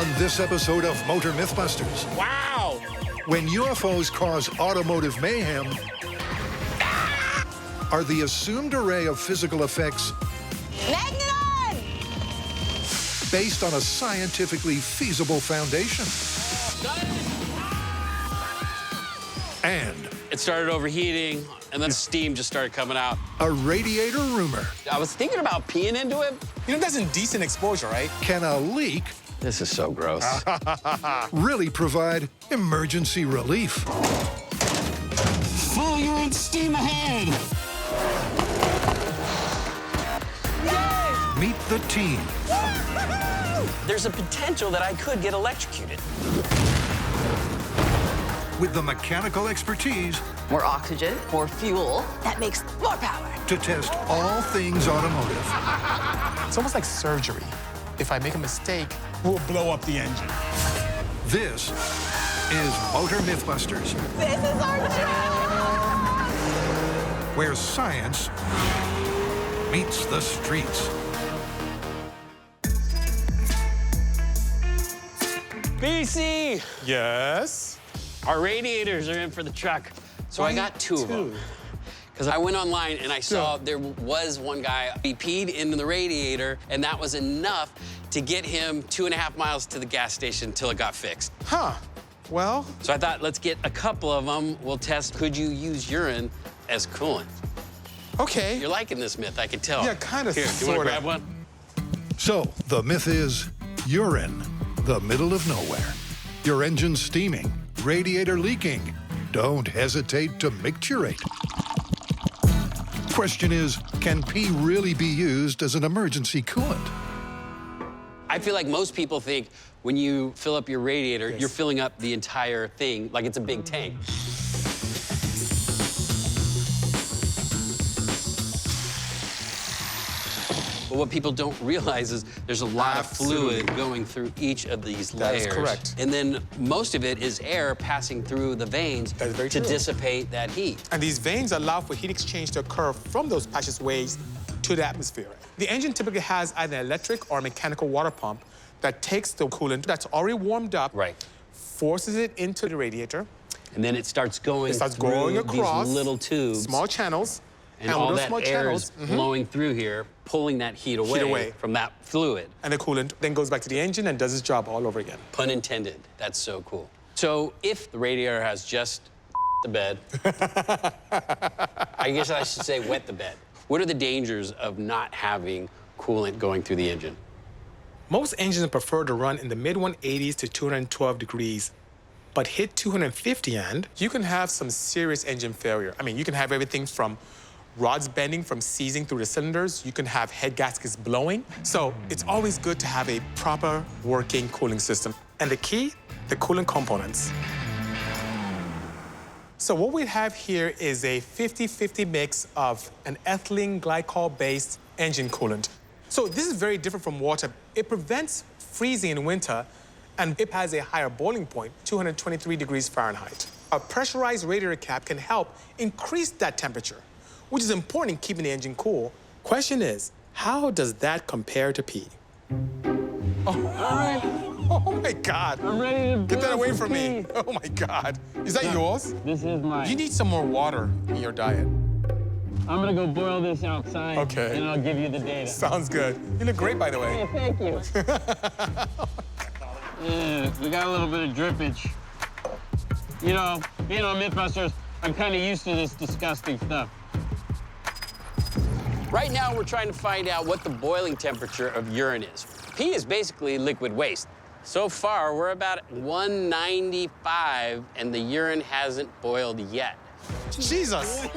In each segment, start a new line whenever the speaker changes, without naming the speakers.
On this episode of Motor MythBusters.
Wow!
When UFOs cause automotive mayhem, are the assumed array of physical effects
Magneton!
based on a scientifically feasible foundation? And
It started overheating, and then steam just started coming out.
a radiator rumor.
I was thinking about peeing into it.
You know, that's indecent exposure, right?
Can a leak
This is so gross.
really provide emergency relief?
Full urine steam ahead!
Meet the team.
There's a potential that I could get electrocuted.
With the mechanical expertise
More oxygen, more fuel. That makes more power.
to test all things automotive.
It's almost like surgery. If I make a mistake, we'll blow up the engine.
This is Motor MythBusters,
This is our job!
where science meets the streets.
BC!
Yes?
Our radiators are in for the truck. So I got two of them. Because I went online and I saw there was one guy, he peed into the radiator, and that was enough to get him 2.5 miles to the gas station until it got fixed.
Huh. Well,
So I thought, let's get a couple of them. We'll test, could you use urine as coolant?
okay.
You're liking this myth, I can tell.
Yeah, kind of,
Here, you want to
sorta.
grab one?
So, the myth is you're in the middle of nowhere. Your engine's steaming, radiator leaking. Don't hesitate to micturate. Question is, can pee really be used as an emergency coolant?
I feel like most people think when you fill up your radiator, you're filling up the entire thing like it's a big tank. But what people don't realize is there's a lot of fluid going through each of these layers.
That is correct.
And then most of it is air passing through the veins
That is very
to
true.
dissipate that heat.
And these veins allow for heat exchange to occur from those passageways to the atmosphere. The engine typically has either an electric or mechanical water pump that takes the coolant that's already warmed up,
Right.
forces it into the radiator.
And then it starts going
It starts
through
going across
these little tubes.
small channels.
And
with
all
those
that
small
air
channels,
is blowing through here, pulling that heat away from that fluid.
and the coolant then goes back to the engine and does its job all over again.
Pun intended. That's so cool. So if the radiator has just the bed, I guess I should say wet the bed. What are the dangers of not having coolant going through the engine?
Most engines prefer to run in the mid-180s to 212 degrees, but hit 250 and you can have some serious engine failure. I mean, you can have everything from rods bending from seizing through the cylinders. You can have head gaskets blowing. So it's always good to have a proper working cooling system. And the key, the coolant components. So what we have here is a 50-50 mix of an ethylene glycol-based engine coolant. So this is very different from water. It prevents freezing in winter, and it has a higher boiling point, 223 degrees Fahrenheit. A pressurized radiator cap can help increase that temperature, which is important in keeping the engine cool. Question is, how does that compare to pee? Oh my God.
I'm ready to
Get that
boil
away
some
from me.
pee.
Oh my God. Is that yours?
This is mine.
You need some more water in your diet.
I'm gonna go boil this outside.
Okay.
And I'll give you the data.
Sounds good. You look great, by the way.
Hey, thank you. Yeah, we got a little bit of drippage. You know, being on MythBusters, I'm kind of used to this disgusting stuff.
Right now, we're trying to find out what the boiling temperature of urine is. Pee is basically liquid waste. So far, we're about at 195, and the urine hasn't boiled yet.
Jesus.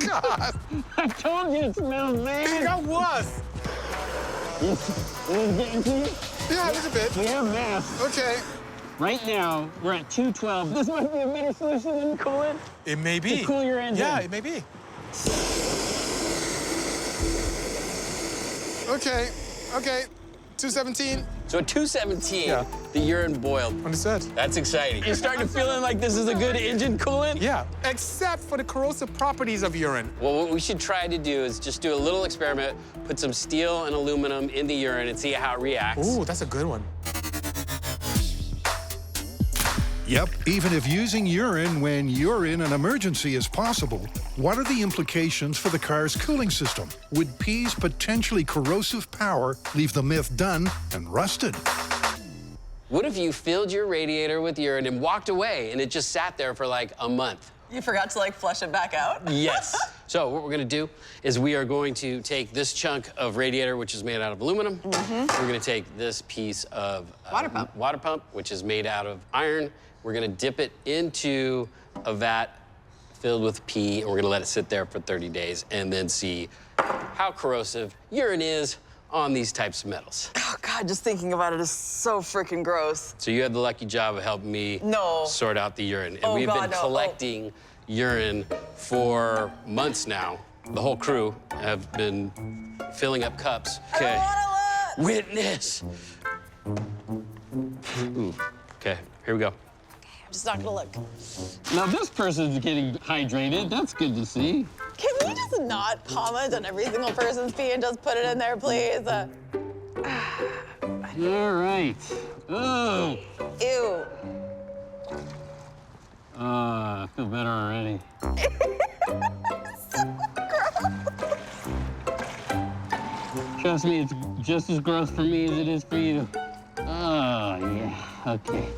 God.
I told you it smells
It
bad.
got worse.
This is getting to you.
Yeah, a little bit.
We have math.
Okay.
Right now, we're at 212. This might be a better solution than coolant.
It may be.
To cool your engine.
Yeah, it may be. Okay. Okay. 217.
So at 217,
Yeah.
the urine boiled.
Understood.
That's exciting. You're starting to feeling like this is a good engine coolant?
Yeah, except for the corrosive properties of urine.
Well, what we should try to do is just do a little experiment, put some steel and aluminum in the urine and see how it reacts.
Ooh, that's a good one.
Yep, even if using urine when you're in an emergency is possible, what are the implications for the car's cooling system? Would pee's potentially corrosive power leave the myth done and rusted?
What if you filled your radiator with urine and walked away and it just sat there for like a month?
You forgot to, like, flush it back out?
Yes. So what we're gonna do is we are going to take this chunk of radiator, which is made out of aluminum. We're gonna take this piece of water pump, which is made out of iron. We're gonna dip it into a vat filled with pee, and we're gonna let it sit there for 30 days and then see how corrosive urine is on these types of metals.
Oh, God, just thinking about it is so freaking gross.
So you had the lucky job of helping me sort out the urine. And we've been collecting urine for months now. The whole crew have been filling up cups. Okay. Witness. Ooh. Okay, here we go.
I'm just not gonna look.
Now this person's getting hydrated. That's good to see.
Can we just not comment on every single person's pee and just put it in there, please?
All right. Oh.
Ew.
I feel better already. Trust me, it's just as gross for me as it is for you. Oh, yeah, okay.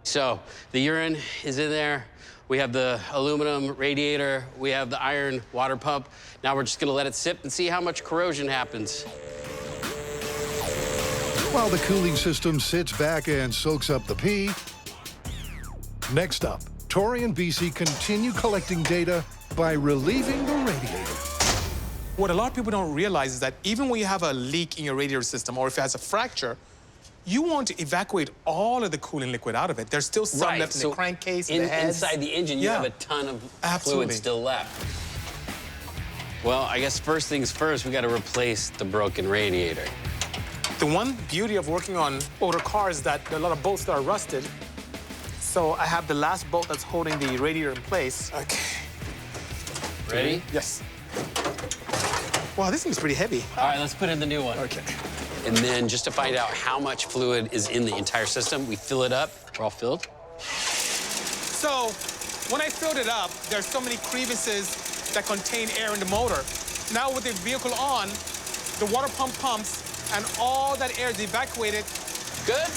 So the urine is in there. We have the aluminum radiator. We have the iron water pump. Now we're just gonna let it sit and see how much corrosion happens.
While the cooling system sits back and soaks up the pee. Next up, Tori and BC continue collecting data by relieving the radiator.
What a lot of people don't realize is that even when you have a leak in your radiator system or if it has a fracture, you want to evacuate all of the cooling liquid out of it. There's still some left in the crankcase, the heads.
Inside the engine, you have a ton of fluid still left. Well, I guess first things first, we got to replace the broken radiator.
The one beauty of working on older cars is that there are a lot of bolts that are rusted. So I have the last bolt that's holding the radiator in place. Okay.
Ready?
Yes. Wow, this thing's pretty heavy.
All right, let's put in the new one.
Okay.
And then just to find out how much fluid is in the entire system, we fill it up. We're all filled.
So when I filled it up, there's so many crevices that contain air in the motor. Now with the vehicle on, the water pump pumps and all that air is evacuated. Good.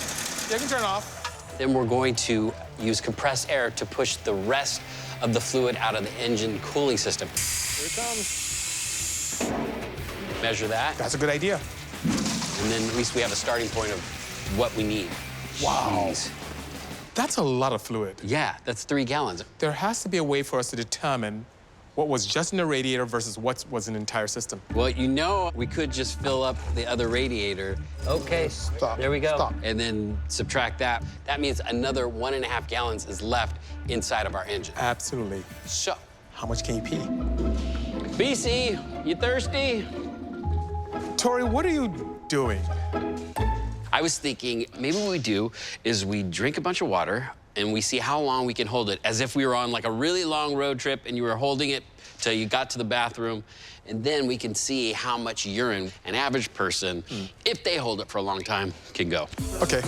You can turn it off.
Then we're going to use compressed air to push the rest of the fluid out of the engine cooling system.
Here it comes.
Measure that.
That's a good idea.
And then at least we have a starting point of what we need.
Wow.
Jeez.
That's a lot of fluid.
Yeah, that's 3 gallons.
There has to be a way for us to determine what was just in the radiator versus what was in the entire system.
Well, you know, we could just fill up the other radiator. Okay,
stop.
There we go.
Stop.
And then subtract that. That means another 1.5 gallons is left inside of our engine.
Absolutely.
So,
How much can you pee?
BC, you thirsty?
Tori, what are you doing?
I was thinking maybe what we do is we drink a bunch of water and we see how long we can hold it, as if we were on like a really long road trip and you were holding it till you got to the bathroom. And then we can see how much urine an average person, if they hold it for a long time, can go.
Okay.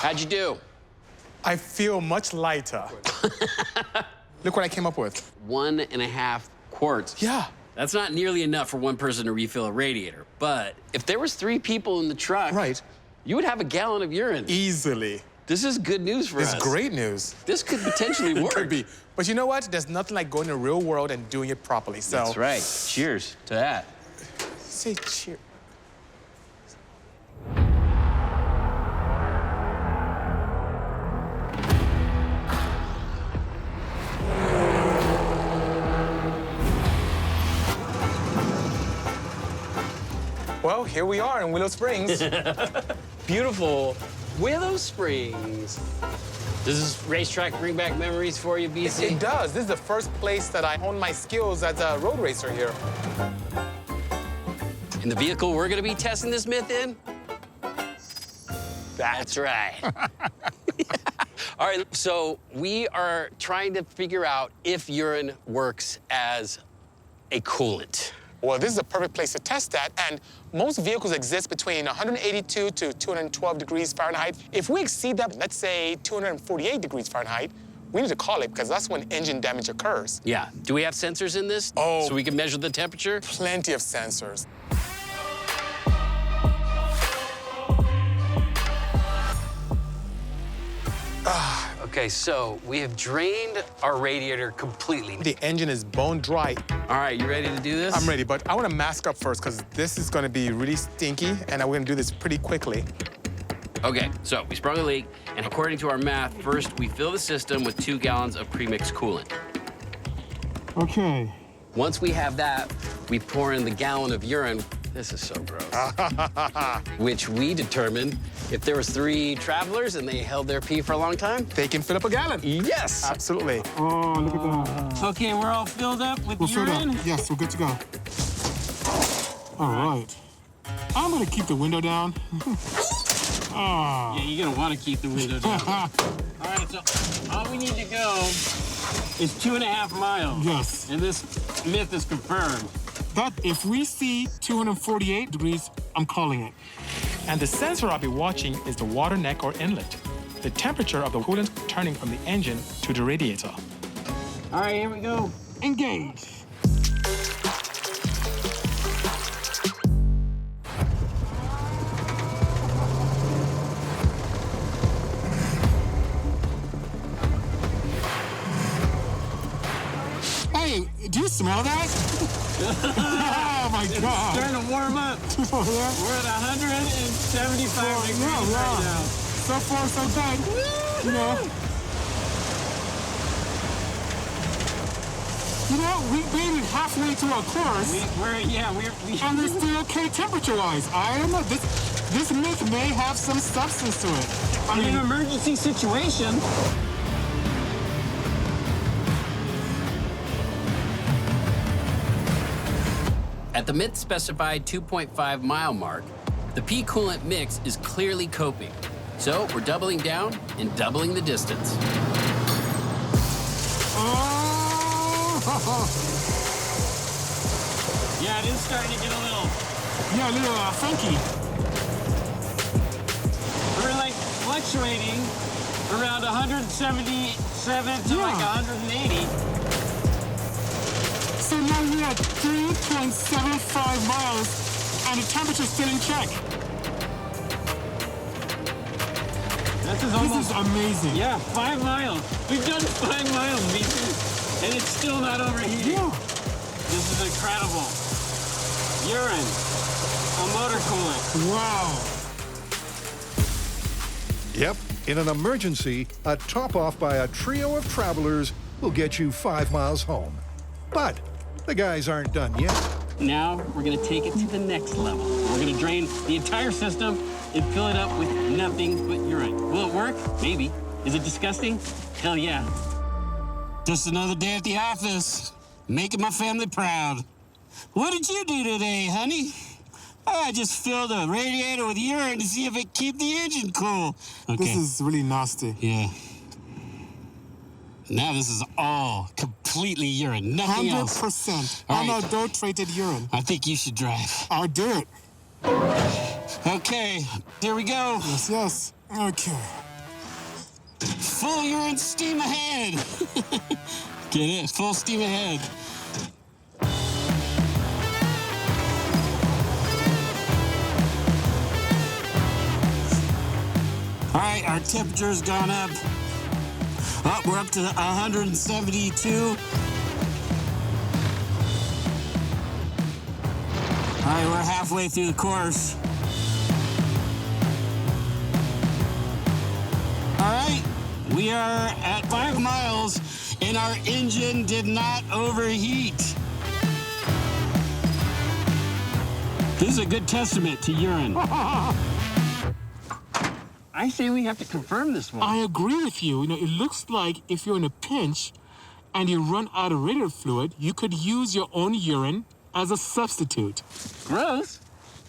How'd you do?
I feel much lighter. Look what I came up with.
1.5 quarts.
Yeah.
That's not nearly enough for one person to refill a radiator. But if there was 3 people in the truck,
Right.
you would have a gallon of urine.
Easily.
This is good news for us.
It's great news.
This could potentially
It
work.
could be. But you know what? There's nothing like going to the real world and doing it properly. So
That's right. Cheers to that.
say cheers. Well, here we are in Willow Springs.
Beautiful Willow Springs. Does this racetrack bring back memories for you, BC?
It does. This is the first place that I honed my skills as a road racer here.
In the vehicle we're gonna be testing this myth in,
that.
That's right. All right, so we are trying to figure out if urine works as a coolant.
Well, this is a perfect place to test that, and most vehicles exist between 182 to 212 degrees Fahrenheit. If we exceed that, let's say 248 degrees Fahrenheit, we need to call it because that's when engine damage occurs.
Yeah. Do we have sensors in this?
Oh.
So we can measure the temperature?
Plenty of sensors.
Okay, so we have drained our radiator completely.
The engine is bone dry.
All right, you ready to do this?
I'm ready, but I want to mask up first because this is going to be really stinky, and we're going to do this pretty quickly.
Okay, so we sprung a leak, and according to our math, first we fill the system with 2 gallons of premixed coolant.
Okay.
Once we have that, we pour in the gallon of urine. This is so gross. Which we determined if there was 3 travelers and they held their pee for a long time.
They can fill up a gallon.
Yes.
Absolutely.
Oh, look at that.
Okay, we're all filled up with
We're filled
urine.
up. Yes, we're good to go. All right. I'm gonna keep the window down.
Yeah, you're gonna want to keep the window down. All right, so all we need to go is 2.5 miles.
Yes.
And this myth is confirmed.
But if we see 248 degrees, I'm calling it.
And the sensor I'll be watching is the water neck or inlet, the temperature of the coolant turning from the engine to the radiator.
All right, here we go.
Engage. Hey, do you smell that? Oh my God.
Starting to warm up.
Oh, yeah?
We're at 175 degrees
yeah.
right now.
So far, so good. You know, we made it halfway through our course, and we're still okay temperature-wise. I don't know. This myth may have some substance to it.
In an emergency situation.
At the myth-specified 2.5 mile mark, the pea coolant mix is clearly coping. So we're doubling down and doubling the distance.
Oh!
Yeah, it is starting to get a little.
Yeah, a little funky.
We're like fluctuating around 177 to like 180.
So now we're at 3.75 miles, and the temperature's still in check.
This is
This is amazing.
Yeah, 5 miles. We've done 5 miles, BC, and it's still not overheating.
Yeah.
This is incredible. Urine, a motor coolant.
Wow.
Yep, in an emergency, a top-off by a trio of travelers will get you 5 miles home. But the guys aren't done yet.
Now we're gonna take it to the next level. We're gonna drain the entire system and fill it up with nothing but urine. Will it work? Maybe. Is it disgusting? Hell yeah. Just another day at the office, making my family proud. What did you do today, honey? I just filled a radiator with urine to see if it keep the engine cool. Okay.
This is really nasty.
Yeah. Now this is all completely urine, nothing else.
100%
All right.
unadulterated urine.
I think you should drive.
I'll do it.
Okay, here we go.
Yes, yes. Okay.
Full urine steam ahead. Get it? Full steam ahead. All right, our temperature's gone up. Oh, we're up to 172. All right, we're halfway through the course. All right, we are at 5 miles, and our engine did not overheat. This is a good testament to urine. I say we have to confirm this one.
I agree with you. You know, it looks like if you're in a pinch and you run out of radiator fluid, you could use your own urine as a substitute.
Gross,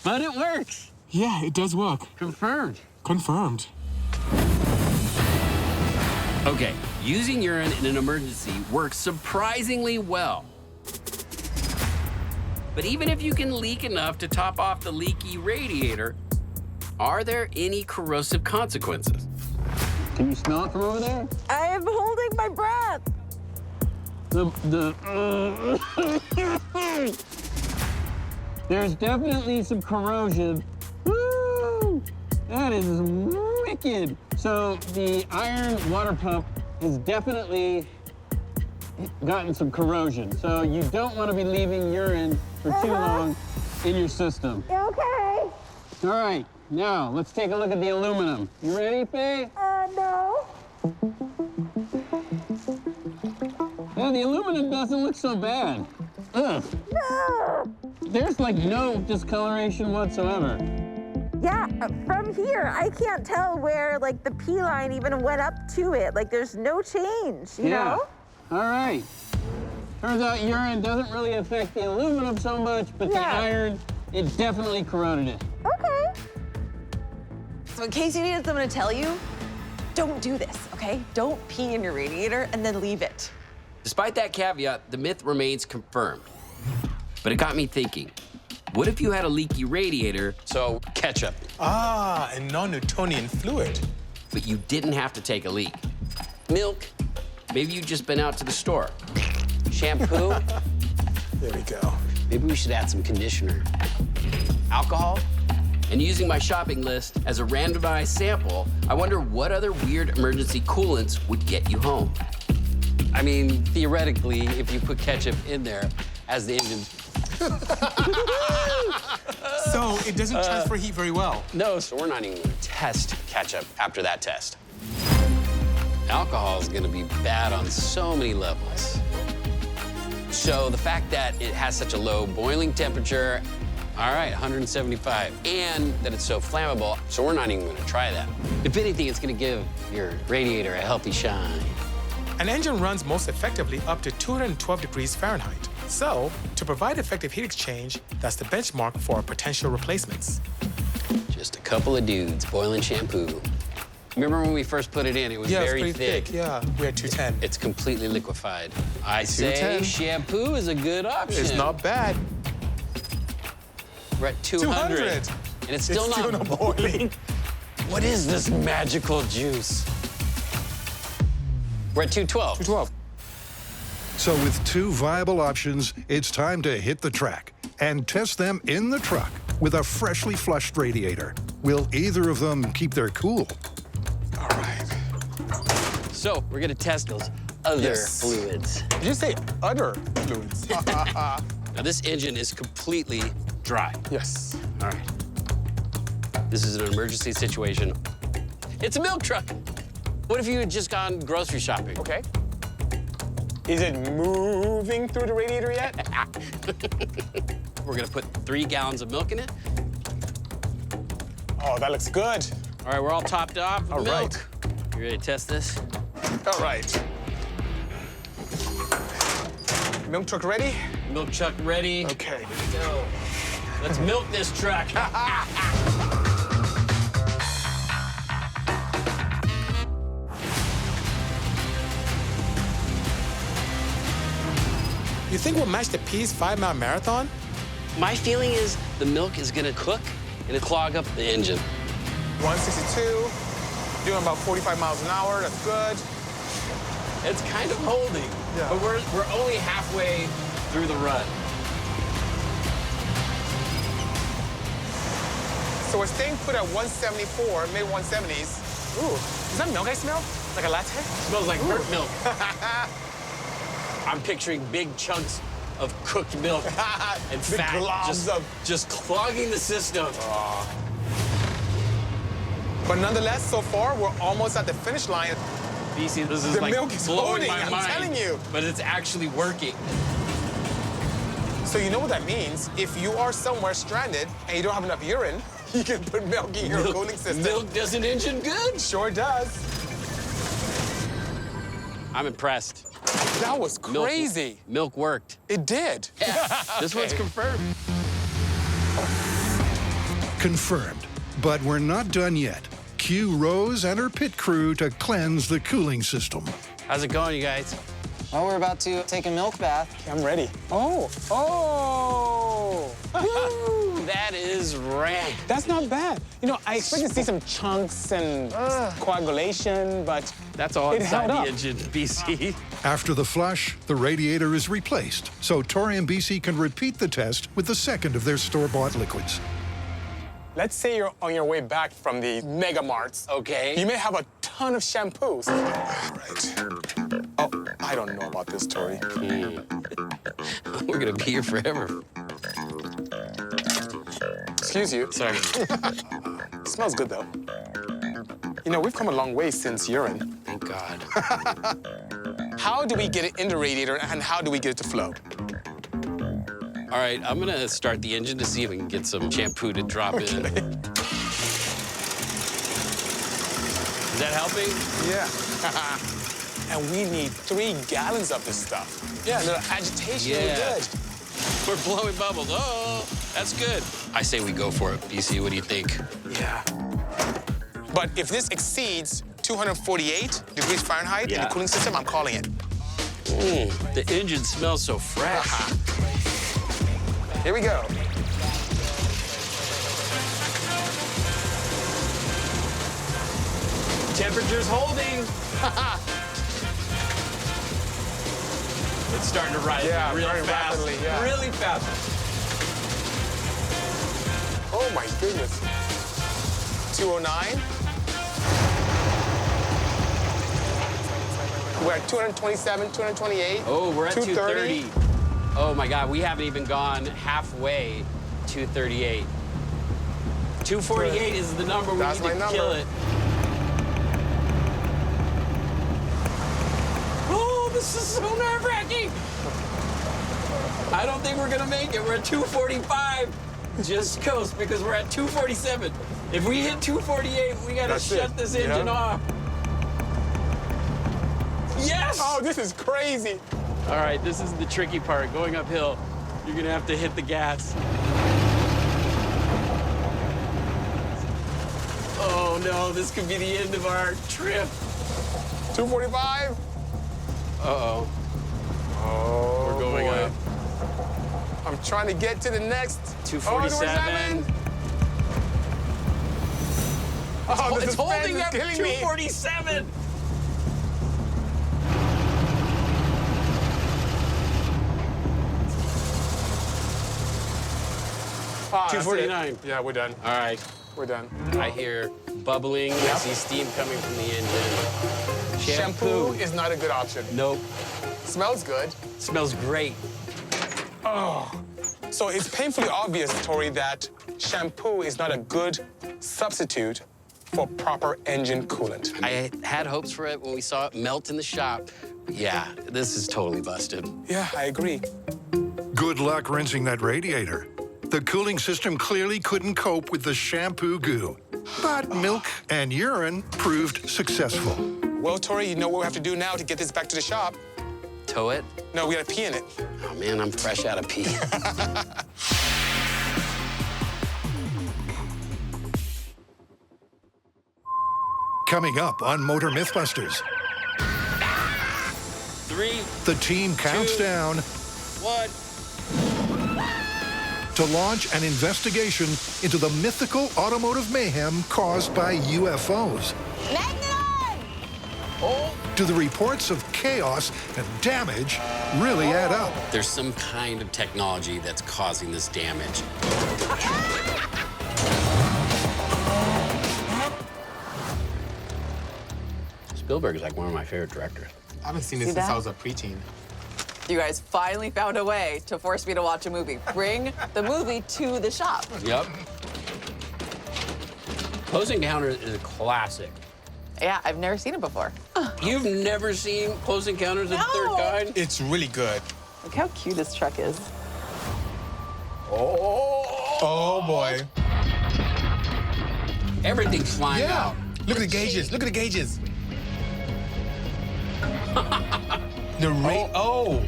but it works.
Yeah, it does work.
Confirmed.
Confirmed.
Okay, using urine in an emergency works surprisingly well. But even if you can leak enough to top off the leaky radiator, are there any corrosive consequences? Can you smell it from over there?
I am holding my breath.
There's definitely some corrosion. Woo! That is wicked. So the iron water pump has definitely gotten some corrosion. So you don't want to be leaving urine for too long in your system.
You okay?
All right, now let's take a look at the aluminum. You ready, Faye?
No.
Well, the aluminum doesn't look so bad. Ugh.
No.
There's like no discoloration whatsoever.
Yeah, from here, I can't tell where like the P line even went up to it. Like there's no change, you know?
All right. Turns out urine doesn't really affect the aluminum so much, but the iron, it definitely corroded it.
Okay. So in case you needed someone to tell you, don't do this, okay? Don't pee in your radiator and then leave it.
Despite that caveat, the myth remains confirmed. But it got me thinking, what if you had a leaky radiator,
So, ketchup.
Ah, and non-Newtonian fluid.
but you didn't have to take a leak?
Milk.
Maybe you've just been out to the store.
Shampoo.
There we go.
Maybe we should add some conditioner. Alcohol.
And using my shopping list as a randomized sample, I wonder what other weird emergency coolants would get you home.
I mean, theoretically, if you put ketchup in there as the engine.
So it doesn't transfer heat very well.
No, so we're not even gonna test ketchup after that test. Alcohol is gonna be bad on so many levels. So the fact that it has such a low boiling temperature, all right, 175, and that it's so flammable, so we're not even gonna try that. If anything, it's gonna give your radiator a healthy shine.
An engine runs most effectively up to 212 degrees Fahrenheit. So, to provide effective heat exchange, that's the benchmark for our potential replacements.
Just a couple of dudes boiling shampoo. Remember when we first put it in, it was
Yeah,
very
it's pretty thick. Yeah, we had 210.
It's completely liquefied. I say
210.
shampoo is a good option.
It's not bad.
We're at 200.
200.
And it's still not
boiling.
What is this magical juice? We're at 212.
212.
So with two viable options, it's time to hit the track and test them in the truck with a freshly flushed radiator. Will either of them keep their cool?
All right.
So we're gonna test those other fluids.
Did you say other fluids?
Now this engine is completely dry.
Yes.
All right. This is an emergency situation. It's a milk truck. What if you had just gone grocery shopping?
Okay. Is it moving through the radiator yet?
We're gonna put 3 gallons of milk in it.
Oh, that looks good.
All right, we're all topped off with
All
milk.
right.
You ready to test this?
All right. Milk truck ready?
Milk truck ready.
Okay.
Go. Let's milk this truck.
You think we'll match the P's 5-mile marathon?
My feeling is the milk is gonna cook and it'll clog up the engine.
162, doing about 45 miles an hour. That's good.
It's kind of holding, but we're only halfway through the run.
So we're staying put at 174, mid-170s. Ooh, does that milk I smell? Like a latte?
Smells like burnt milk. I'm picturing big chunks of cooked milk and
Big
fat
globs
just clogging the system.
But nonetheless, so far, we're almost at the finish line.
BC, this is
The
like
milk is
blowing
holding,
my
I'm
mind.
telling you.
But it's actually working.
So you know what that means? If you are somewhere stranded and you don't have enough urine, you can put milk in your cooling system.
Milk does an engine good.
Sure does.
I'm impressed.
That was crazy.
Milk worked.
It did.
Yeah, this one's confirmed.
Confirmed. But we're not done yet. cue Rose and her pit crew to cleanse the cooling system.
How's it going, you guys?
Well, we're about to take a milk bath.
I'm ready.
Oh!
Woo, that is rank.
That's not bad. You know, I expect to see some chunks and coagulation, but
That's all
it
inside
held
the
up.
engine, BC.
After the flush, the radiator is replaced, so Tori and BC can repeat the test with the second of their store-bought liquids.
Let's say you're on your way back from the mega marts.
Okay.
You may have a ton of shampoos. Right. Oh, I don't know about this, Tori.
We're gonna be here forever.
Excuse you.
Sorry.
It smells good, though. You know, we've come a long way since urine.
Thank God.
How do we get it in the radiator, and how do we get it to flow?
All right, I'm gonna start the engine to see if we can get some shampoo to drop in. Is that helping?
Yeah. And we need 3 gallons of this stuff. Yeah, a little agitation,
Yeah.
we're good.
We're blowing bubbles. Oh, that's good. I say we go for it. BC, what do you think?
Yeah. But if this exceeds 248 degrees Fahrenheit in the cooling system, I'm calling it.
The engine smells so fresh.
Here we go.
Temperature's holding. It's starting to rise
Yeah,
real
very
fast.
rapidly, yeah.
Really fast.
Oh my goodness. 209. We're at 227, 228.
Oh, we're at 230. Oh my God, we haven't even gone halfway. 238. 248 is the number we
That's
need
my
to
number.
kill it. Oh, this is so nerve-wracking. I don't think we're gonna make it. We're at 245. Just coast because we're at 247. If we hit 248, we gotta
That's
shut
it.
this engine off. Yes!
Oh, this is crazy.
All right, this is the tricky part, going uphill. You're gonna have to hit the gas. Oh no, this could be the end of our trip.
245.
Uh-oh.
Oh,
We're going
boy.
up.
I'm trying to get to the next.
247.
Oh, the
It's
suspense
holding
is
up
killing me.
247.
Ah, that's it.
249.
Yeah, we're done.
All right,
We're done.
I hear bubbling. I see steam coming from the engine.
Shampoo is not a good option.
Nope.
Smells good.
Smells great.
So it's painfully obvious, Tori, that shampoo is not a good substitute for proper engine coolant.
I had hopes for it when we saw it melt in the shop. Yeah, this is totally busted.
Yeah, I agree.
Good luck rinsing that radiator. The cooling system clearly couldn't cope with the shampoo goo. But milk and urine proved successful.
Well, Tori, you know what we have to do now to get this back to the shop?
Tow it?
No, we gotta pee in it.
Oh man, I'm fresh out of pee.
Coming up on Motor MythBusters,
3,
the team counts
2,
down
1.
to launch an investigation into the mythical automotive mayhem caused by UFOs. Do the reports of chaos and damage really add up?
There's some kind of technology that's causing this damage. Spielberg is like one of my favorite directors.
I haven't seen
See
this since
that?
I was a preteen.
You guys finally found a way to force me to watch a movie. Bring the movie to the shop.
Yep. Close Encounters is a classic.
Yeah, I've never seen it before.
You've never seen Close Encounters of the Third
No.
Kind?
It's really good.
Look how cute this truck is.
Oh, boy.
Everything's flying out.
Look at the gauges. Look at the gauges. The rate. Oh.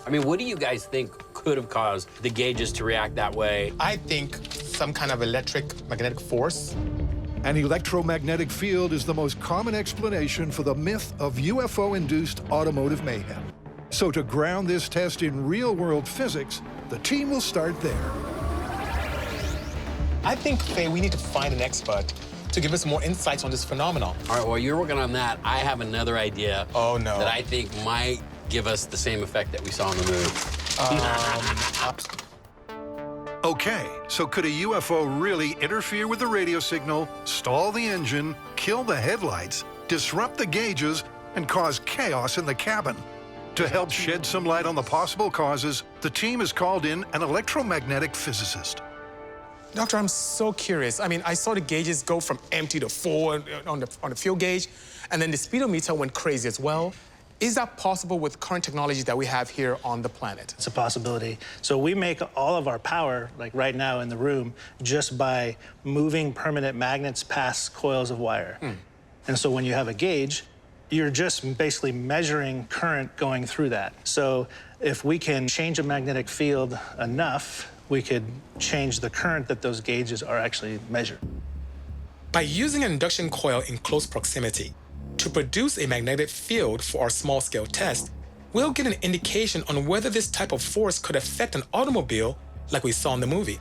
I mean, what do you guys think could have caused the gauges to react that way?
I think some kind of electromagnetic force.
An electromagnetic field is the most common explanation for the myth of UFO-induced automotive mayhem. So to ground this test in real-world physics, the team will start there.
I think, Faye, we need to find an expert to give us more insights on this phenomenon.
All right, while you're working on that, I have another idea that I think might give us the same effect that we saw in the movie.
Okay, so could a UFO really interfere with the radio signal, stall the engine, kill the headlights, disrupt the gauges, and cause chaos in the cabin? To help shed some light on the possible causes, the team has called in an electromagnetic physicist.
Doctor, I'm so curious. I mean, I saw the gauges go from empty to full on the fuel gauge, and then the speedometer went crazy as well. Is that possible with current technology that we have here on the planet?
It's a possibility. So we make all of our power, like right now in the room, just by moving permanent magnets past coils of wire. And so when you have a gauge, you're just basically measuring current going through that. So if we can change a magnetic field enough, we could change the current that those gauges are actually measuring.
By using an induction coil in close proximity to produce a magnetic field for our small-scale test, we'll get an indication on whether this type of force could affect an automobile like we saw in the movie.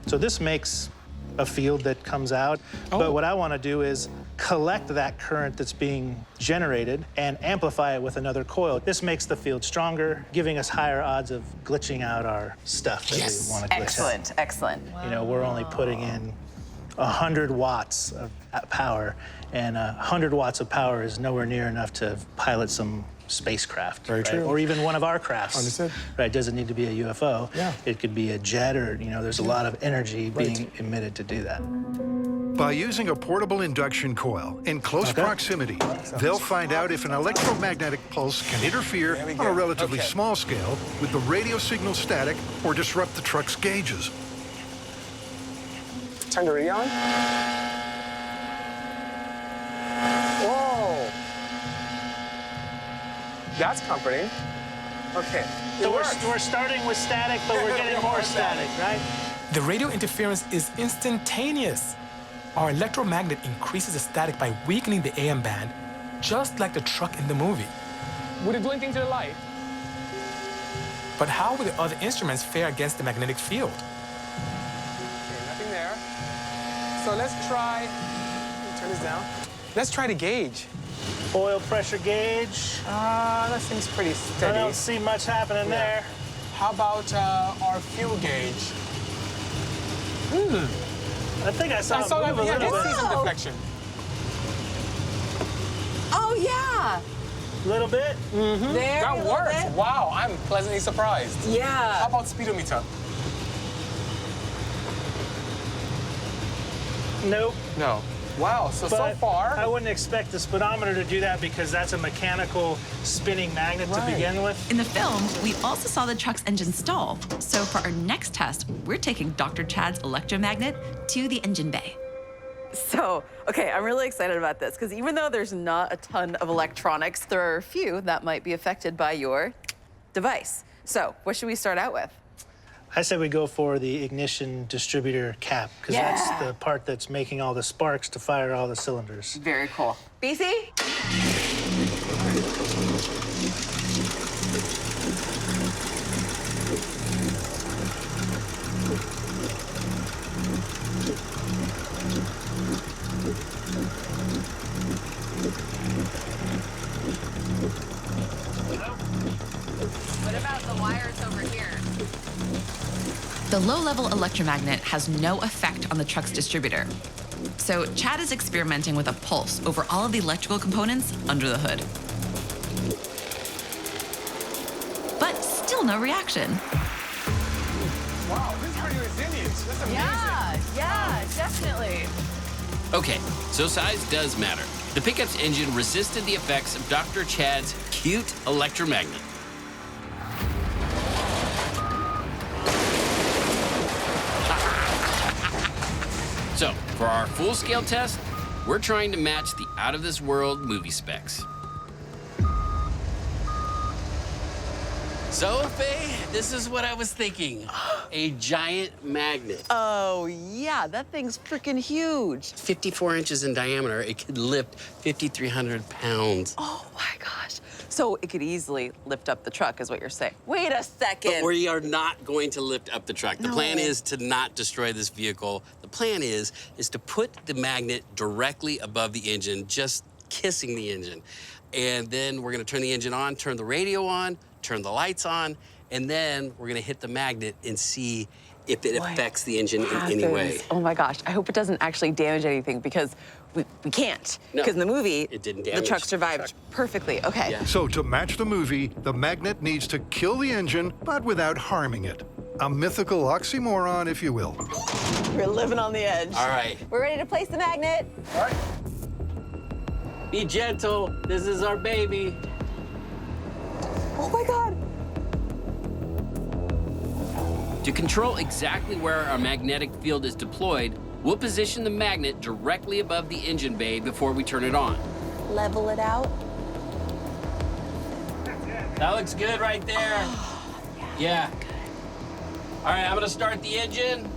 So this makes a field that comes out, but what I want to do is collect that current that's being generated and amplify it with another coil. This makes the field stronger, giving us higher odds of glitching out our stuff that we want to glitch out.
Excellent, excellent.
You know, we're only putting in 100 watts of power, and 100 watts of power is nowhere near enough to pilot some spacecraft.
Very true.
Or even one of our crafts.
Understood.
Right, it doesn't need to be a UFO.
Yeah.
It could be a jet, or, you know, there's a lot of energy being emitted to do that.
By using a portable induction coil in close proximity, they'll find out if an electromagnetic pulse can interfere on a relatively small scale with the radio signal static or disrupt the truck's gauges.
Turn the radio on. Whoa. That's comforting. Okay.
So we're starting with static, but we're getting more static, right?
The radio interference is instantaneous. Our electromagnet increases the static by weakening the AM band, just like the truck in the movie. Would it do anything to the light? But how will the other instruments fare against the magnetic field? Okay, nothing there. So let's try, turn this down. Let's try the gauge.
Oil pressure gauge.
That seems pretty steady.
I don't see much happening there.
How about our fuel gauge?
I think I saw
that
it move a little
I
bit.
see some deflection.
Oh, yeah.
A little bit?
There,
That worked. Wow, I'm pleasantly surprised.
Yeah.
How about speedometer?
Nope.
No. Wow, so far.
I wouldn't expect the speedometer to do that because that's a mechanical spinning magnet to begin with.
In the film, we also saw the truck's engine stall. So for our next test, we're taking Dr. Chad's electromagnet to the engine bay.
So, okay, I'm really excited about this because even though there's not a ton of electronics, there are a few that might be affected by your device. So, what should we start out with?
I said we go for the ignition distributor cap because that's the part that's making all the sparks to fire all the cylinders.
Very cool. BC? What about the wires over here?
The low-level electromagnet has no effect on the truck's distributor. So Chad is experimenting with a pulse over all of the electrical components under the hood. But still no reaction.
Wow, this is pretty resilient. That's amazing.
Yeah, definitely.
Okay, so size does matter. The pickup's engine resisted the effects of Dr. Chad's cute electromagnet. So, for our full-scale test, we're trying to match the out-of-this-world movie specs. So, Faye, this is what I was thinking. A giant magnet.
Oh, yeah, that thing's freaking huge.
54 inches in diameter. It could lift 5,300 pounds.
Oh, my gosh. So it could easily lift up the truck, is what you're saying. Wait a second.
But we are not going to lift up the truck. The plan is to not destroy this vehicle. The plan is to put the magnet directly above the engine, just kissing the engine. And then we're gonna turn the engine on, turn the radio on, turn the lights on, and then we're gonna hit the magnet and see if it affects the engine in any way.
Oh my gosh, I hope it doesn't actually damage anything because we can't. Because in the movie,
it didn't
the
damage
truck survived perfectly. Okay.
Yeah.
So to match the movie, the magnet needs to kill the engine, but without harming it. A mythical oxymoron, if you will.
We're living on the edge.
All right.
We're ready to place the magnet.
All right. Be gentle. This is our baby.
Oh my God.
To control exactly where our magnetic field is deployed, we'll position the magnet directly above the engine bay before we turn it on.
Level it out.
That looks good right there. Yeah. All right, I'm gonna start the engine.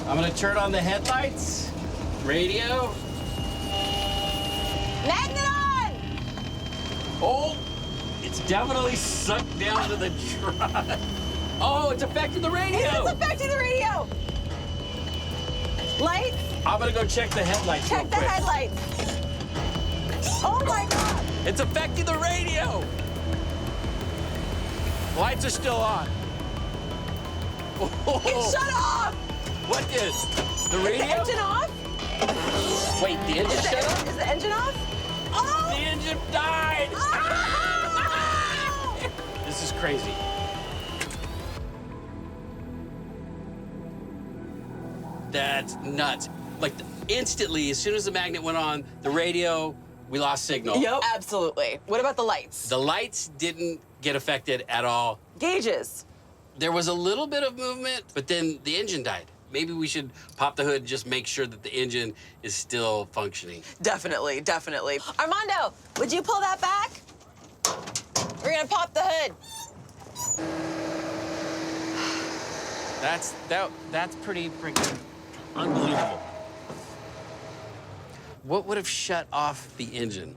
I'm gonna turn on the headlights, radio.
Magnet on!
Oh, it's definitely sucked down to the truck. Oh, it's affecting the radio.
It's affecting the radio. Lights?
I'm gonna go check the headlights real
Check the
quick.
headlights. Oh my God.
It's affecting the radio. Lights are still on. Oh,
It shut off.
what is? The
Is
radio?
the engine off?
Wait, the engine shut off?
Is the engine off? Oh!
The engine died.
Oh!
This is crazy.
That's nuts. Like instantly, as soon as the magnet went on, the radio, we lost signal.
Yep. Absolutely. What about the lights?
The lights didn't get affected at all.
Gauges.
There was a little bit of movement, but then the engine died. Maybe we should pop the hood and just make sure that the engine is still functioning.
Definitely, definitely. Armando, would you pull that back? We're gonna pop the hood.
That's pretty freaking unbelievable. What would have shut off the engine?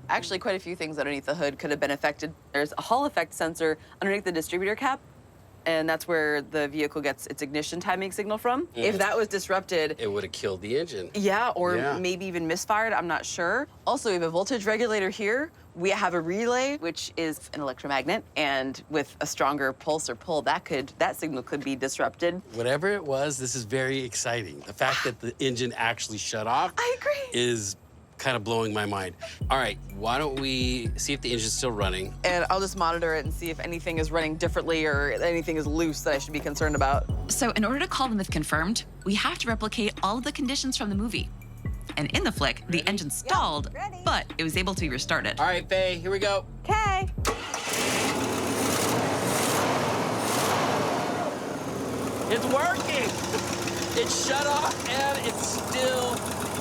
Actually, quite a few things underneath the hood could have been affected. There's a Hall effect sensor underneath the distributor cap, and that's where the vehicle gets its ignition timing signal from. If that was disrupted,
It would have killed the engine.
yeah, or
Yeah.
maybe even misfired, I'm not sure. Also, we have a voltage regulator here. We have a relay, which is an electromagnet, and with a stronger pulse or pull, that signal could be disrupted.
Whatever it was, this is very exciting. The fact that the engine actually shut off
I agree.
is kind of blowing my mind. All right, why don't we see if the engine's still running?
And I'll just monitor it and see if anything is running differently or anything is loose that I should be concerned about.
So in order to call the myth confirmed, we have to replicate all of the conditions from the movie. And in the flick, the engine stalled, but it was able to be restarted.
All right, Faye, here we go.
Okay.
It's working. It shut off and it still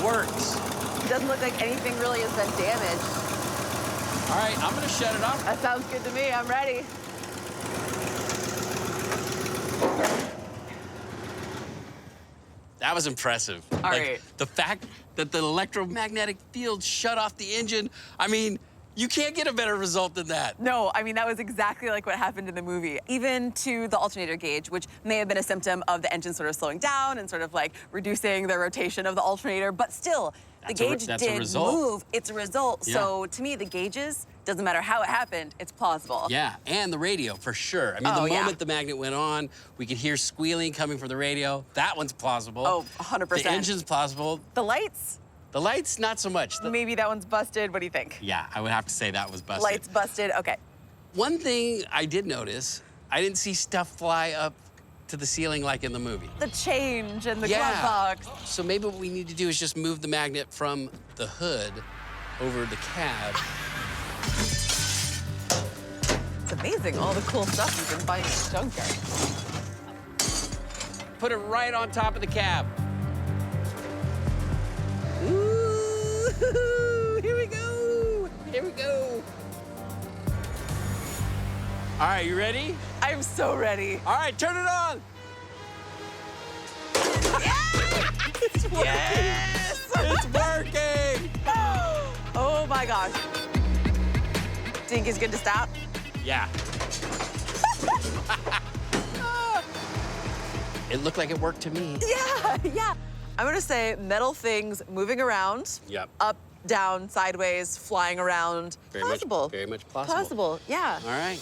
works.
It doesn't look like anything really has been damaged.
All right, I'm gonna shut it off.
That sounds good to me. I'm ready.
That was impressive.
All right.
The fact that the electromagnetic field shut off the engine, I mean, you can't get a better result than that.
No, I mean, that was exactly like what happened in the movie. Even to the alternator gauge, which may have been a symptom of the engine sort of slowing down and sort of like reducing the rotation of the alternator, but still, the gauge
that's a
did
result.
move. It's a result.
Yeah.
So to me, the gauges, doesn't matter how it happened, it's plausible.
Yeah, and the radio, for sure. I mean,
Oh,
the
yeah.
moment the magnet went on, we could hear squealing coming from the radio. That one's plausible.
Oh, 100%.
The engine's plausible.
The lights,
The lights, not so much.
maybe that one's busted. What do you think?
Yeah, I would have to say that was busted.
Lights busted. Okay.
One thing I did notice, I didn't see stuff fly up to the ceiling like in the movie.
The change and the
Yeah.
glove box.
So maybe what we need to do is just move the magnet from the hood over the cab.
It's amazing all the cool stuff you can find in the junkyard.
Put it right on top of the cab. Ooh, here we go. Here we go. All right, you ready?
I'm so ready.
All right, turn it on.
Yes!
It's working.
Oh my gosh. Think it's good to stop?
Yeah. It looked like it worked to me.
Yeah. I'm gonna say metal things moving around.
Yep.
Up, down, sideways, flying around. Plausible.
Very much plausible.
Plausible, yeah.
All right.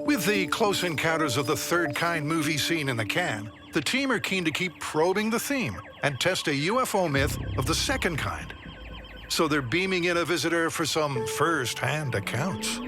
With the Close Encounters of the Third Kind movie scene in the can, the team are keen to keep probing the theme and test a UFO myth of the second kind. So they're beaming in a visitor for some first-hand accounts.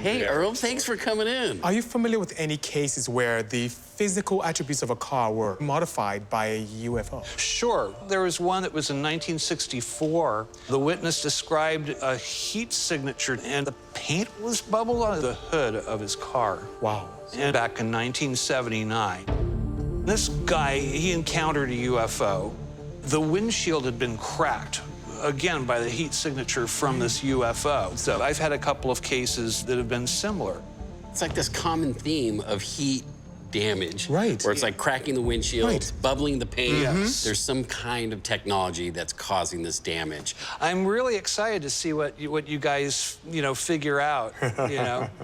Hey, Earl, thanks for coming in.
Are you familiar with any cases where the physical attributes of a car were modified by a UFO?
Sure. There was one that was in 1964. The witness described a heat signature, and the paint was bubbled on the hood of his car.
Wow.
And back in 1979. This guy, he encountered a UFO. The windshield had been cracked, again, by the heat signature from this UFO. So I've had a couple of cases that have been similar.
It's like this common theme of heat damage.
Right.
Where it's like cracking the windshield,
Right.
bubbling the paint.
Yes.
There's some kind of technology that's causing this damage.
I'm really excited to see what you guys, figure out,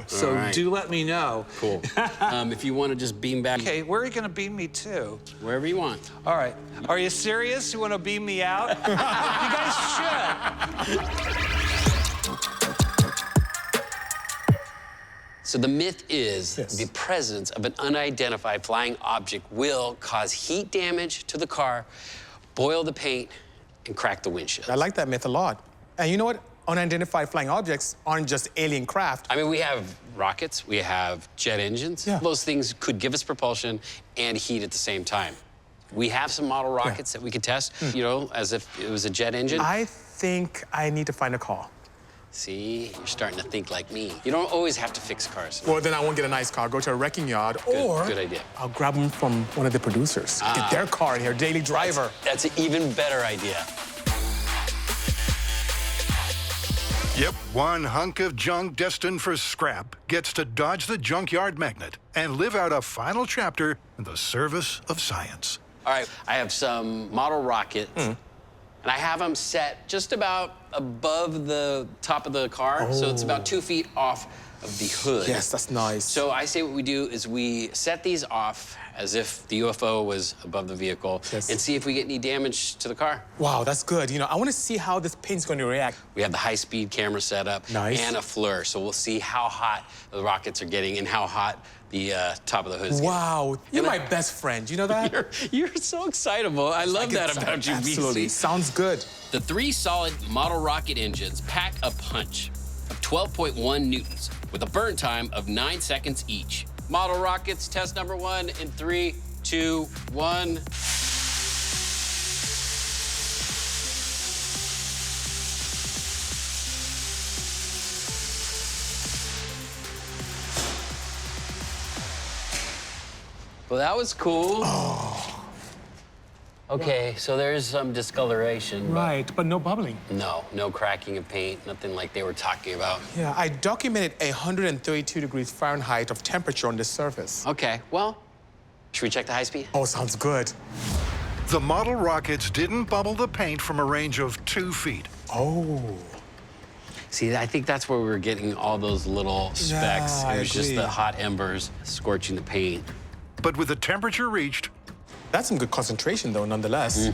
So
All right.
do let me know.
Cool. If you want to just beam back.
Okay, where are you going to beam me to?
Wherever you want.
All right. Are you serious? You want to beam me out? You guys should.
So the myth is
Yes.
the presence of an unidentified flying object will cause heat damage to the car, boil the paint, and crack the windshield.
I like that myth a lot. And you know what? Unidentified flying objects aren't just alien craft.
I mean, we have rockets, we have jet engines.
Yeah.
Those things could give us propulsion and heat at the same time. We have some model rockets that we could test, as if it was a jet engine.
I think I need to find a car.
See, you're starting to think like me. You don't always have to fix cars.
Well, then I won't get a nice car, go to a wrecking yard, or
good idea.
I'll grab them from one of the producers. Get their car in here, daily driver.
That's an even better idea.
Yep, one hunk of junk destined for scrap gets to dodge the junkyard magnet and live out a final chapter in the service of science.
All right, I have some model rockets, and I have them set just about above the top of the car, so it's about 2 feet off of the hood.
Yes, that's nice.
So I say what we do is we set these off as if the UFO was above the vehicle
Yes.
and see if we get any damage to the car.
Wow, that's good. I want to see how this paint's going to react.
We have the high-speed camera set up
Nice.
and a FLIR, so we'll see how hot the rockets are getting and how hot the top of the hood is
Wow, you're
And
my best friend. You know that?
You're so excitable. I love that about you,
Absolutely.
BC.
Sounds good.
The 3 solid model rocket engines pack a punch of 12.1 newtons with a burn time of 9 seconds each. Model rockets, test number 1 in 3, 2, 1. Well, that was cool. Okay, so there's some discoloration. but
Right, but no bubbling.
No cracking of paint, nothing like they were talking about.
Yeah, I documented 132 degrees Fahrenheit of temperature on this surface.
Okay, well, should we check the high speed?
Oh, sounds good.
The model rockets didn't bubble the paint from a range of 2 feet.
Oh.
See, I think that's where we were getting all those little specks.
I
It was just
agree.
the hot embers scorching the paint.
But with the temperature reached,
That's some good concentration, though, nonetheless.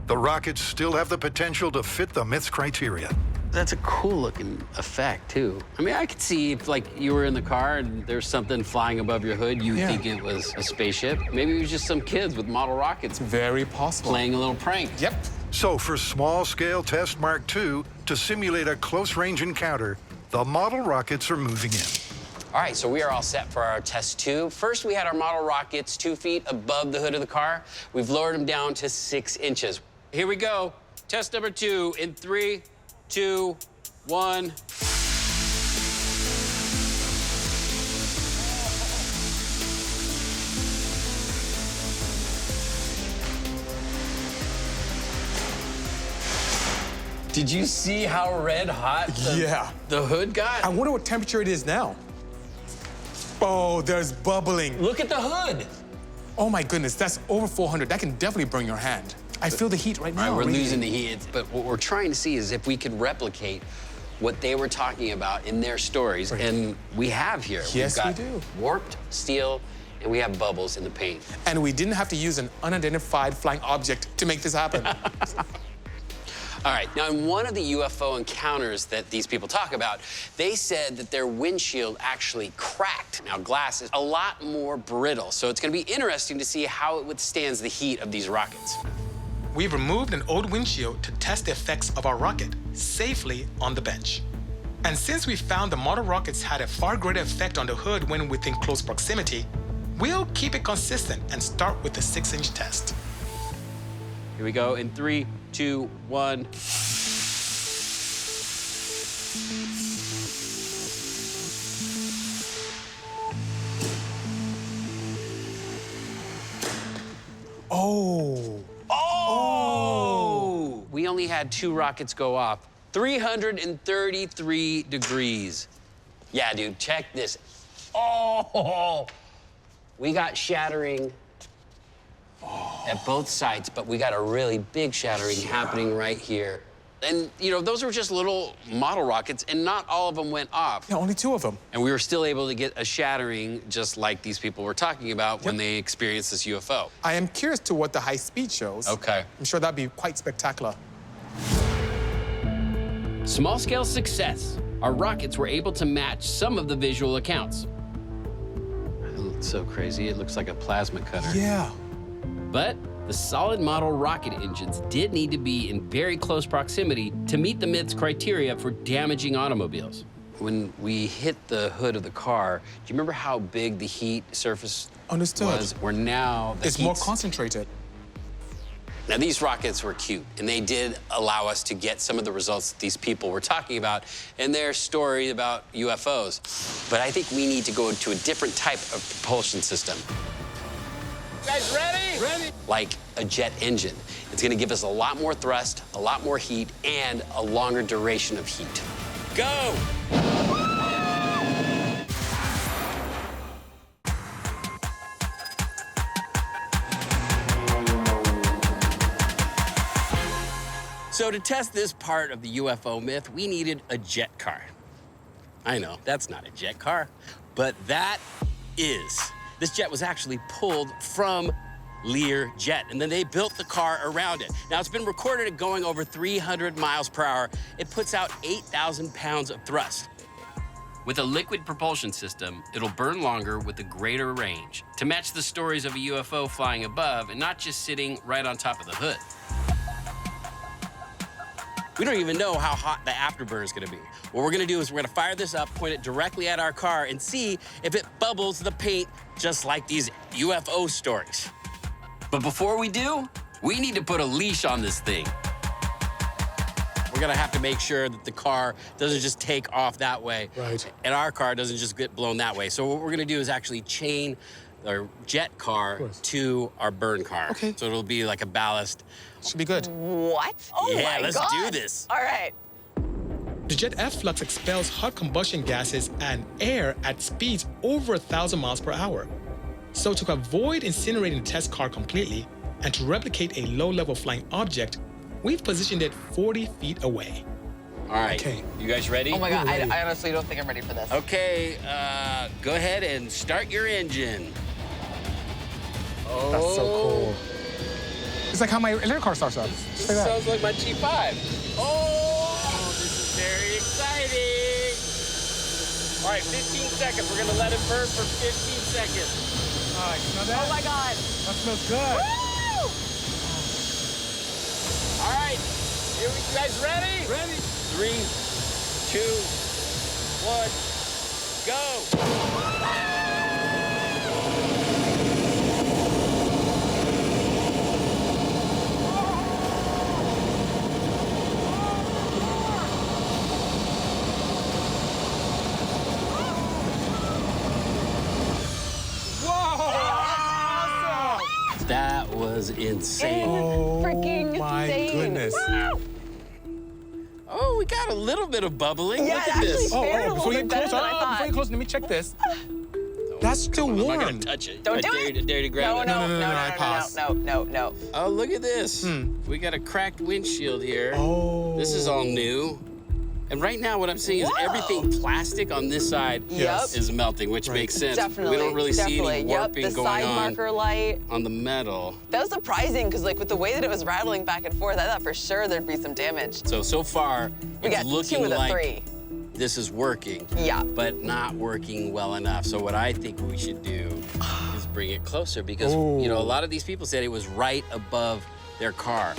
the rockets still have the potential to fit the myth's criteria.
That's a cool looking effect, too. I mean, I could see if, like, you were in the car and there's something flying above your hood, you would
Yeah.
think it was a spaceship. Maybe it was just some kids with model rockets
Very possible.
playing a little prank.
Yep.
So for small-scale test Mark II, to simulate a close-range encounter, the model rockets are moving in.
All right, so we are all set for our test 2. First, we had our model rockets 2 feet above the hood of the car. We've lowered them down to 6 inches. Here we go. Test number 2 in 3, 2, 1. Did you see how red hot the hood got?
I wonder what temperature it is now. Oh, there's bubbling.
Look at the hood.
Oh my goodness, that's over 400. That can definitely burn your hand. I feel the heat right now.
All right, we're losing the heat. But what we're trying to see is if we could replicate what they were talking about in their stories, and we have here.
Yes,
We've got
we do.
Warped steel, and we have bubbles in the paint.
And we didn't have to use an unidentified flying object to make this happen.
All right, now in one of the UFO encounters that these people talk about, they said that their windshield actually cracked. Now, glass is a lot more brittle, so it's gonna be interesting to see how it withstands the heat of these rockets.
We've removed an old windshield to test the effects of our rocket safely on the bench. And since we found the model rockets had a far greater effect on the hood when within close proximity, we'll keep it consistent and start with the 6-inch test.
Here we go in 3, 2, 1.
Oh.
Oh! We only had 2 rockets go off. 333 degrees. Yeah, dude, check this. Oh! We got shattering at both sides, but we got a really big shattering happening right here. And, you know, those were just little model rockets, and not all of them went off.
Yeah, only 2 of them.
And we were still able to get a shattering just like these people were talking about when they experienced this UFO.
I am curious to what the high speed shows.
Okay.
I'm sure that'd be quite spectacular.
Small-scale success. Our rockets were able to match some of the visual accounts. It's so crazy. It looks like a plasma cutter.
Yeah.
But the solid model rocket engines did need to be in very close proximity to meet the myth's criteria for damaging automobiles. When we hit the hood of the car, do you remember how big the heat surface was? Where now
it's more concentrated.
Now, these rockets were cute, and they did allow us to get some of the results that these people were talking about in their story about UFOs. But I think we need to go to a different type of propulsion system.
You guys ready?
Ready. Like a jet engine. It's gonna give us a lot more thrust, a lot more heat, and a longer duration of heat. Go! So to test this part of the UFO myth, we needed a jet car. I know, that's not a jet car, but that is. This jet was actually pulled from Lear Jet, and then they built the car around it. Now, it's been recorded at going over 300 miles per hour. It puts out 8,000 pounds of thrust. With a liquid propulsion system, it'll burn longer with a greater range to match the stories of a UFO flying above and not just sitting right on top of the hood. We don't even know how hot the afterburn is gonna be. What we're gonna do is we're gonna fire this up, point it directly at our car, and see if it bubbles the paint just like these UFO stories. But before we do, we need to put a leash on this thing. We're gonna have to make sure that the car doesn't just take off that way.
Right.
And our car doesn't just get blown that way. So what we're gonna do is actually chain our jet car to our burn car.
Okay.
So it'll be like a ballast.
Should be good.
What? Oh
Yeah,
my
let's
God.
do this.
All right.
The jet efflux expels hot combustion gases and air at speeds over 1,000 miles per hour. So to avoid incinerating the test car completely and to replicate a low-level flying object, we've positioned it 40 feet away.
All right.
Okay.
You guys ready?
Oh my God, I honestly don't think I'm ready for this.
Okay, go ahead and start your engine. Oh.
That's so cool. It's like how my electric car starts up. Just like that.
Sounds like my G5. Oh, this is very exciting. All right, 15 seconds. We're gonna let it burn for 15 seconds.
All right, smell that?
Oh my God.
That smells good.
Woo!
All right, here we, you guys ready?
Ready?
3, 2, 1, go. That was insane.
Freaking
my
insane.
goodness.
Woo!
Oh, we got a little bit of bubbling.
Yeah,
Look
it
at
actually
this.
fared a
before
little
you
bit better
close,
than I thought.
before you close, let me check this. That's still
I'm
warm.
not gonna touch it.
Don't
I
do
dare,
it.
Dare to grab
No,
it.
no,
I pass.
no.
Oh, look at this. We got a cracked windshield here.
Oh.
This is all new. And right now, what I'm seeing is
Whoa.
everything plastic on this side
Yes.
is melting, which makes sense.
Definitely.
We don't really see any warping
the
going
side
on
marker light.
on the metal.
That was surprising because, like, with the way that it was rattling back and forth, I thought for sure there'd be some damage.
So far,
We
it's
got
looking
2 of the
like
3.
this is working.
Yeah.
But not working well enough. So what I think we should do is bring it closer because, you know, a lot of these people said it was right above their car.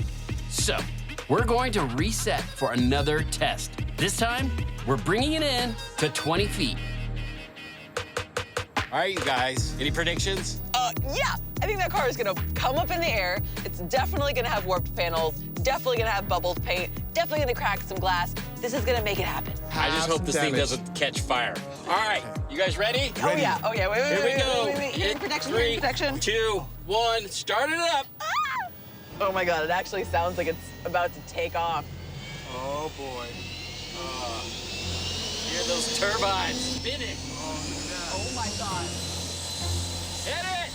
So we're going to reset for another test. This time, we're bringing it in to 20 feet. All right, you guys, any predictions?
Yeah, I think that car is gonna come up in the air. It's definitely gonna have warped panels, definitely gonna have bubbled paint, definitely gonna crack some glass. This is gonna make it happen.
I just hope this thing
damage.
doesn't catch fire. All right, you guys ready?
Oh yeah, wait,
Here we go.
Hearing
In
protection,
3,
hearing protection.
2, 1, start it up.
Oh my God, it actually sounds like it's about to take off.
Oh boy. Hear those turbines spinning.
Oh my God.
Hit it!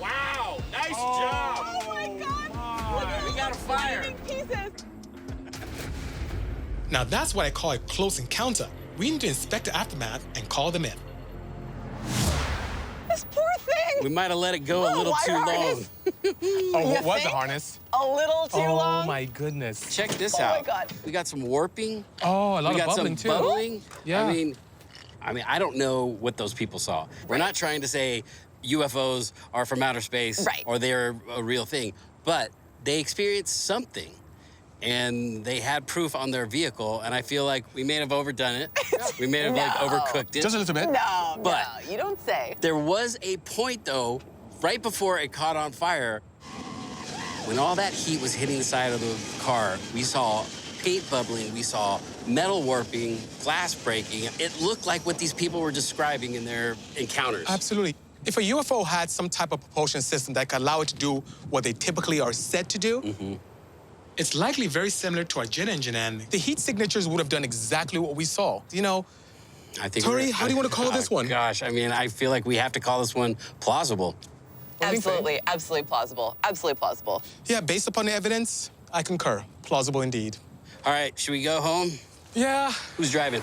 Wow, nice job.
Oh my God.
We got a fire.
Pieces.
Now that's what I call a close encounter. We need to inspect the aftermath and call them in.
This poor thing.
We might have let it go a little
wire
too long.
harness.
Oh, what
You
was the
think?
harness?
A little too long.
Oh my goodness.
Check this
Oh my
out.
God.
We got some warping.
Oh, a lot
We
of
got
bubbling
some
too.
bubbling.
Yeah.
I mean, I don't know what those people saw. We're not trying to say UFOs are from outer space
Right.
or they're a real thing, but they experienced something. And they had proof on their vehicle, and I feel like we may have overdone it. We may have like overcooked it.
Just a little bit.
No,
But-
no, you don't say.
There was a point, though, right before it caught on fire, when all that heat was hitting the side of the car, we saw paint bubbling, we saw metal warping, glass breaking. It looked like what these people were describing in their encounters.
Absolutely. If a UFO had some type of propulsion system that could allow it to do what they typically are said to do, it's likely very similar to our jet engine, and the heat signatures would have done exactly what we saw. You know,
I think
Tori,
we're-
how do you want to call this one?
Gosh, I mean, I feel like we have to call this one plausible.
What do you think?
Absolutely, absolutely plausible. Absolutely plausible.
Yeah, based upon the evidence, I concur. Plausible indeed.
All right, should we go home?
Yeah.
Who's driving?